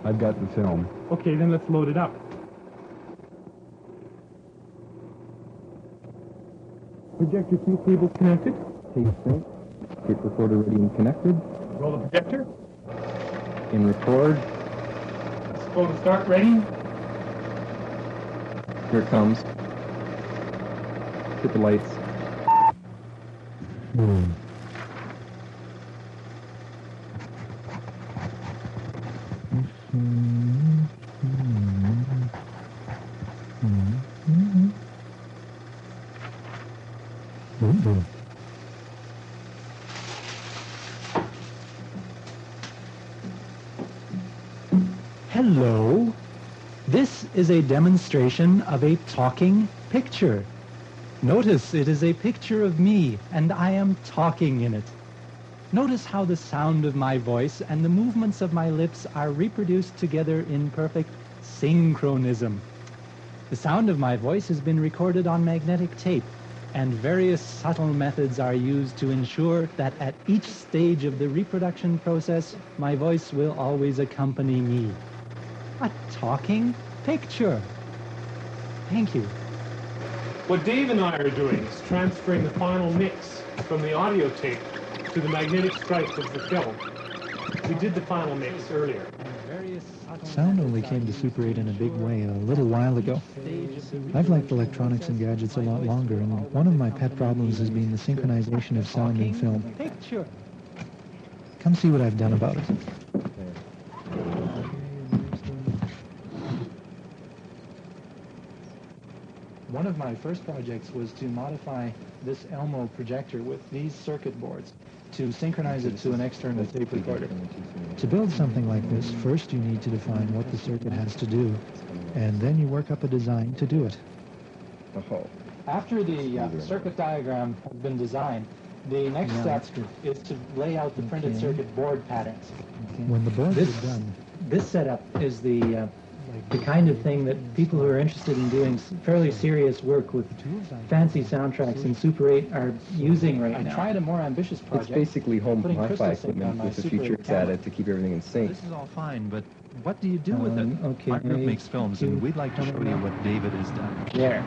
I've got the film. Okay, then let's load it up. Projector 2 cables connected. Tape sync. Tape recorder ready and connected. Roll the projector. In record. Photo start ready. Here it comes. Hit the lights. Hello. This is a demonstration of a talking picture. Notice it is a picture of me, and I am talking in it. Notice how the sound of my voice and the movements of my lips are reproduced together in perfect synchronism. The sound of my voice has been recorded on magnetic tape, and various subtle methods are used to ensure that at each stage of the reproduction process, my voice will always accompany me. A talking picture. Thank you. What Dave and I are doing is transferring the final mix from the audio tape to the magnetic stripe of the film. We did the final mix earlier. Sound only came to Super 8 in a big way a little while ago. I've liked electronics and gadgets a lot longer, and one of my pet problems has been the synchronization of sound in film. Picture. Come see what I've done about it. One of my first projects was to modify this Elmo projector with these circuit boards to synchronize it to an external tape recorder. To build something like this, first you need to define what the circuit has to do, and then you work up a design to do it. After the circuit diagram has been designed, the next step is to lay out the printed circuit board patterns. When the boards are done, this setup is the kind of thing that people who are interested in doing fairly serious work with fancy soundtracks in Super 8 are using right now. I tried a more ambitious project. It's basically home hi-fi equipment with a few tricks added to keep everything in sync. This is all fine, but what do you do with it? Okay. Our group makes films, and we'd like to show you what David has done. There.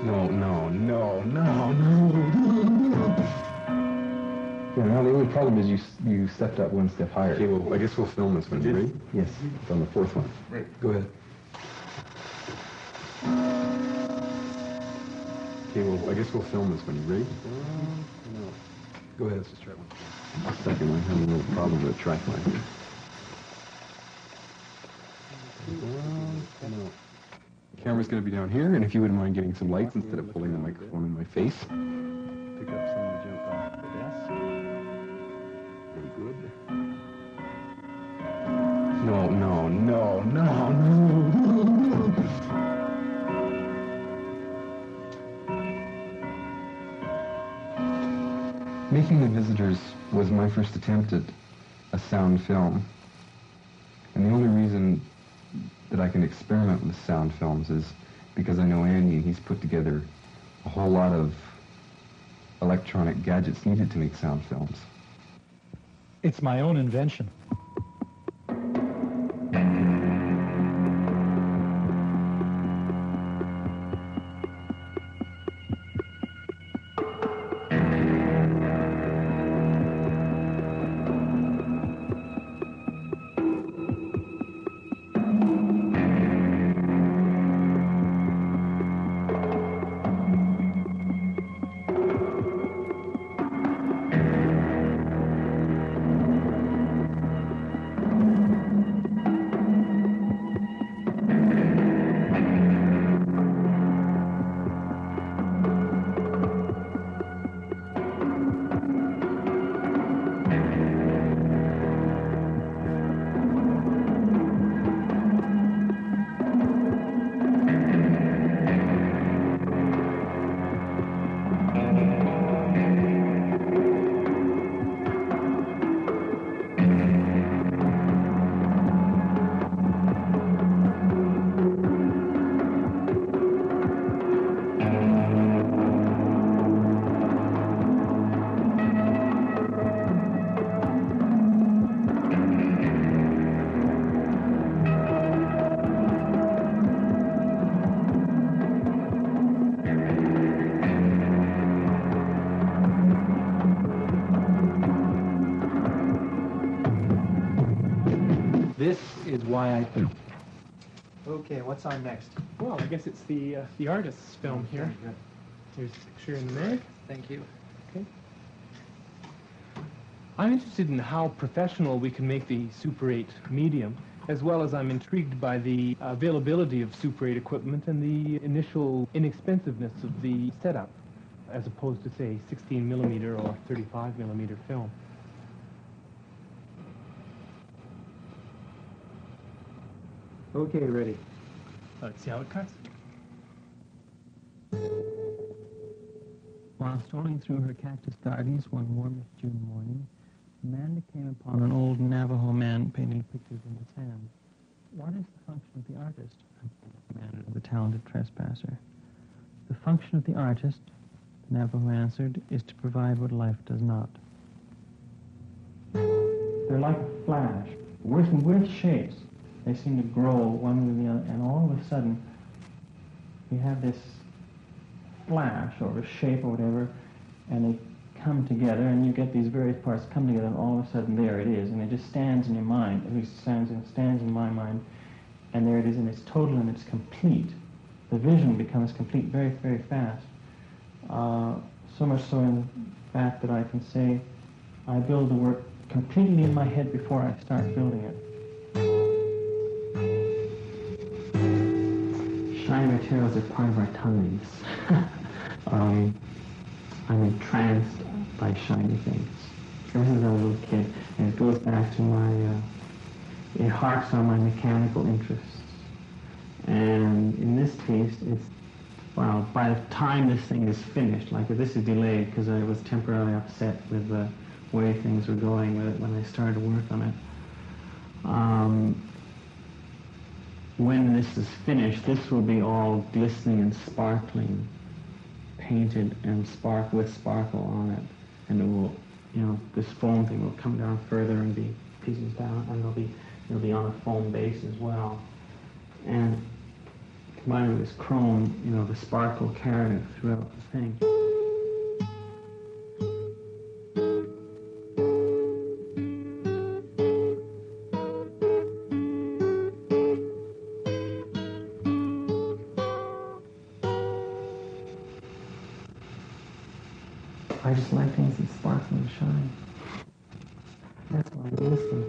No. Yeah, now the only problem is you stepped up one step higher. Okay, well, I guess we'll film this one. You ready? Yes. It's on the fourth one. Right. Go ahead. Okay, well, I guess we'll film this one. You ready? No. Go ahead, let's just try one. Second one, having a little problem with tripod. No. The camera's going to be down here, and if you wouldn't mind getting some lights instead of pulling the microphone in my face. Pick up some of the junk off the desk. Very good. No. Making The Visitors was my first attempt at a sound film. And the only reason that I can experiment with sound films is because I know Andy, and he's put together a whole lot of electronic gadgets needed to make sound films. It's my own invention. This is why I... Okay, what's on next? Well, I guess it's the artist's film here. Here's a picture in there. Thank you. Okay. I'm interested in how professional we can make the Super 8 medium, as well as I'm intrigued by the availability of Super 8 equipment and the initial inexpensiveness of the setup, as opposed to, say, 16 millimeter or 35 millimeter film. Okay, ready. Let's see how it cuts. While strolling through her cactus gardens one warm June morning, Amanda came upon an old Navajo man painting pictures in the sand. What is the function of the artist? demanded the talented trespasser. The function of the artist, the Navajo answered, is to provide what life does not. They're like a flash, working with shapes. They seem to grow one with the other, and all of a sudden, you have this flash or a shape or whatever, and they come together, and you get these various parts come together, and all of a sudden there it is, and it just stands in your mind. At least stands in my mind, and there it is, and it's total and it's complete. The vision becomes complete very, very fast. So much so in fact that I can say I build the work completely in my head before I start building it. Shiny materials are part of our times. I'm entranced by shiny things. Ever since I was a little kid, and it goes back to my, it harks on my mechanical interests. And in this case, it's, well, by the time this thing is finished, like if this is delayed because I was temporarily upset with the way things were going with it when I started to work on it. When this is finished, this will be all glistening and sparkling, painted and with sparkle on it, and it will, you know, this foam thing will come down further and be pieces down, and it'll be on a foam base as well. And combined with this chrome, you know, the sparkle carried throughout the thing. I just like things that sparkle and shine. That's why I'm listening.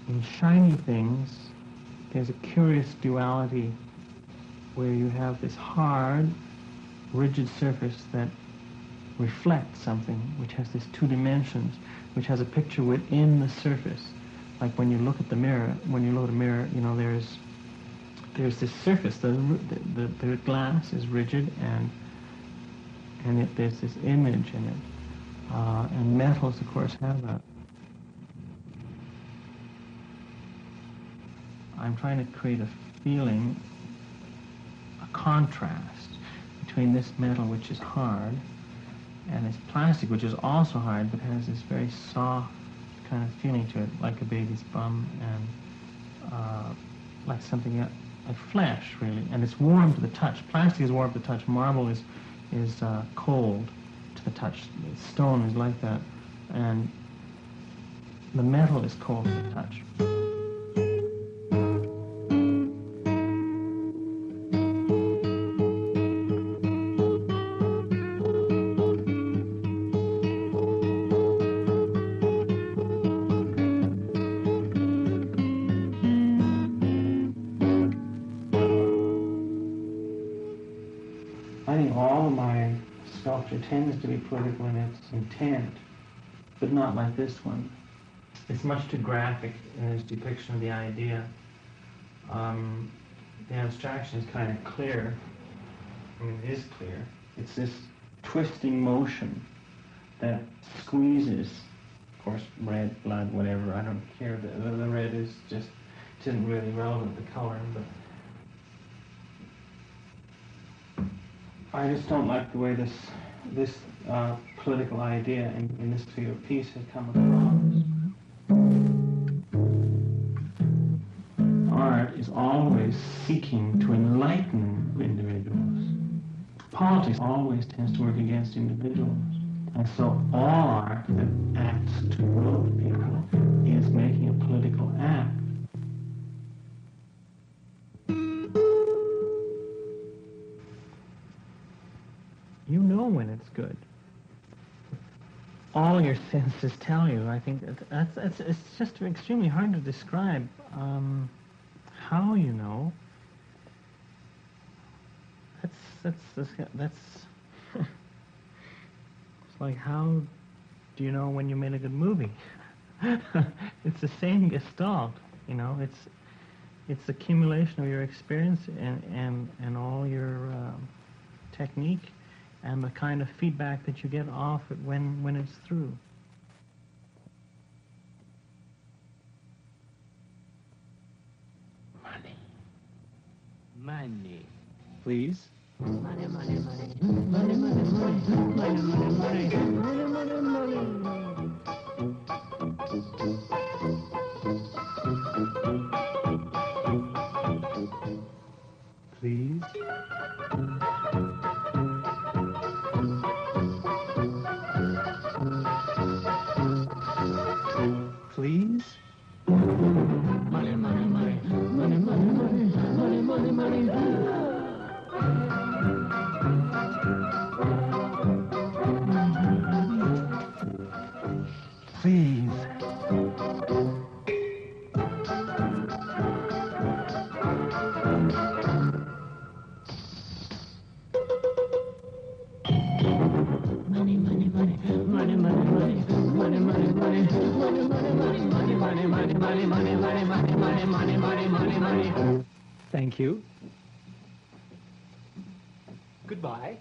In shiny things, there's a curious duality where you have this hard, rigid surface that reflects something, which has these two dimensions, which has a picture within the surface. Like when you look at the mirror, you know, there's this surface. The glass is rigid, and there's this image in it. And metals, of course, have that. I'm trying to create a feeling, a contrast between this metal, which is hard, and this plastic, which is also hard, but has this very soft kind of feeling to it, like a baby's bum, and like something like flesh, really. And it's warm to the touch. Plastic is warm to the touch. Marble is cold to the touch. Stone is like that, and the metal is cold to the touch. Sculpture tends to be political in its intent, but not like this one. It's much too graphic in its depiction of the idea. The abstraction is kind of clear. I mean, it is clear. It's this twisting motion that squeezes, of course, red, blood, whatever, I don't care. The red is just, it isn't really relevant, the color, but I just don't like the way this political idea in this particular piece has come across. Art is always seeking to enlighten individuals. Politics always tends to work against individuals. And so all art that acts to promote people is making a political act. You know when it's good. All your senses tell you. I think it's just extremely hard to describe how you know. That's it's like, how do you know when you made a good movie? It's the same gestalt, you know. It's the accumulation of your experience and all your technique, and the kind of feedback that you get off it when it's through. Money. Please? Money, money, money. Money, money, money. Money, money, money. Money, money, money. Please? Please? Money, money, money. Money, money, money. Money, money, money. Please. Money, money, money. Money, money, money. Money, money, money. Money, money, money. Money, money, money. Money, money, money. Money, money, money. Money, money. Thank you. Goodbye.